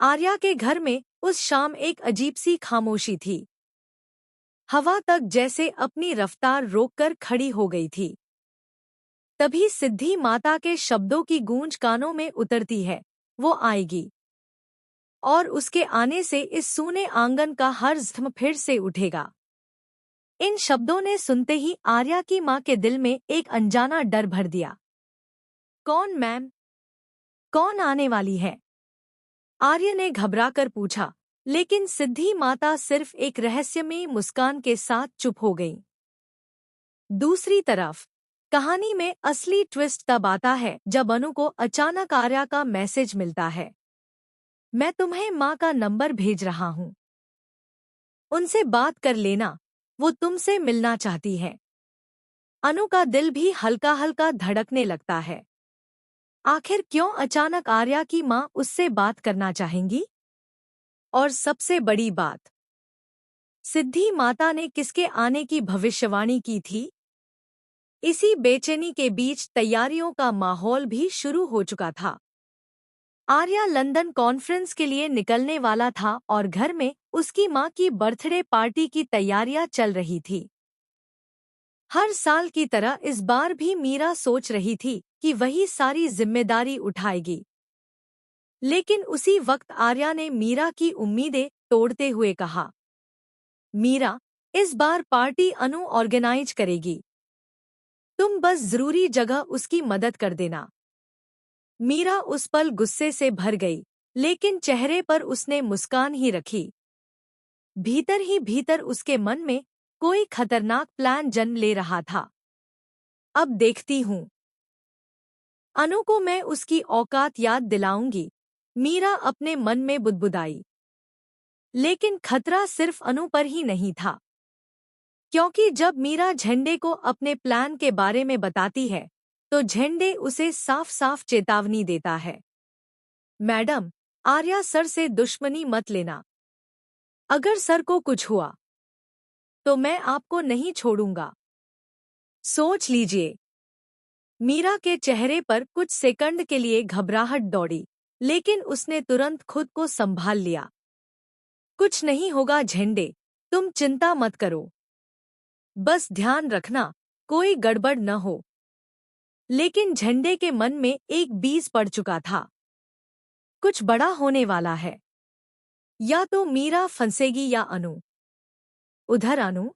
आर्या के घर में उस शाम एक अजीब सी खामोशी थी। हवा तक जैसे अपनी रफ्तार रोककर खड़ी हो गई थी। तभी सिद्धि माता के शब्दों की गूंज कानों में उतरती है, वो आएगी और उसके आने से इस सूने आंगन का हर रिदम फिर से उठेगा। इन शब्दों ने सुनते ही आर्या की माँ के दिल में एक अनजाना डर भर दिया। कौन मैम? कौन आने वाली है? आर्य ने घबराकर पूछा, लेकिन सिद्धि माता सिर्फ एक रहस्यमयी मुस्कान के साथ चुप हो गई। दूसरी तरफ कहानी में असली ट्विस्ट तब आता है जब अनु को अचानक आर्या का मैसेज मिलता है। मैं तुम्हें माँ का नंबर भेज रहा हूँ, उनसे बात कर लेना, वो तुमसे मिलना चाहती है। अनु का दिल भी हल्का हल्का धड़कने लगता है। आखिर क्यों अचानक आर्या की माँ उससे बात करना चाहेंगी? और सबसे बड़ी बात, सिद्धि माता ने किसके आने की भविष्यवाणी की थी? इसी बेचैनी के बीच तैयारियों का माहौल भी शुरू हो चुका था। आर्या लंदन कॉन्फ्रेंस के लिए निकलने वाला था और घर में उसकी माँ की बर्थडे पार्टी की तैयारियां चल रही थी। हर साल की तरह इस बार भी मीरा सोच रही थी कि वही सारी जिम्मेदारी उठाएगी। लेकिन उसी वक्त आर्या ने मीरा की उम्मीदें तोड़ते हुए कहा, मीरा, इस बार पार्टी अनु ऑर्गेनाइज करेगी, तुम बस जरूरी जगह उसकी मदद कर देना। मीरा उस पल गुस्से से भर गई, लेकिन चेहरे पर उसने मुस्कान ही रखी। भीतर ही भीतर उसके मन में कोई खतरनाक प्लान जन्म ले रहा था। अब देखती हूँ, अनु को मैं उसकी औकात याद दिलाऊंगी, मीरा अपने मन में बुदबुदाई। लेकिन खतरा सिर्फ अनु पर ही नहीं था, क्योंकि जब मीरा झंडे को अपने प्लान के बारे में बताती है, तो झंडे उसे साफ साफ चेतावनी देता है। मैडम, आर्या सर से दुश्मनी मत लेना। अगर सर को कुछ हुआ, तो मैं आपको नहीं छोड़ूंगा। सोच लीजिए। मीरा के चेहरे पर कुछ सेकंड के लिए घबराहट दौड़ी, लेकिन उसने तुरंत खुद को संभाल लिया। कुछ नहीं होगा झंडे, तुम चिंता मत करो। बस ध्यान रखना, कोई गड़बड़ न हो। लेकिन झंडे के मन में एक बीज पड़ चुका था। कुछ बड़ा होने वाला है। या तो मीरा फंसेगी या अनु। उधर अनु,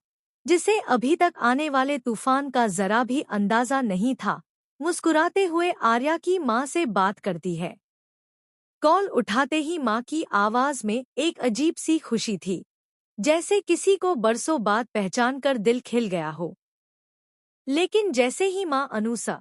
जिसे अभी तक आने वाले तूफान का जरा भी अंदाजा नहीं था, मुस्कुराते हुए आर्या की माँ से बात करती है। कॉल उठाते ही माँ की आवाज में एक अजीब सी खुशी थी, जैसे किसी को बरसों बाद पहचान कर दिल खिल गया हो। लेकिन जैसे ही माँ अनु सा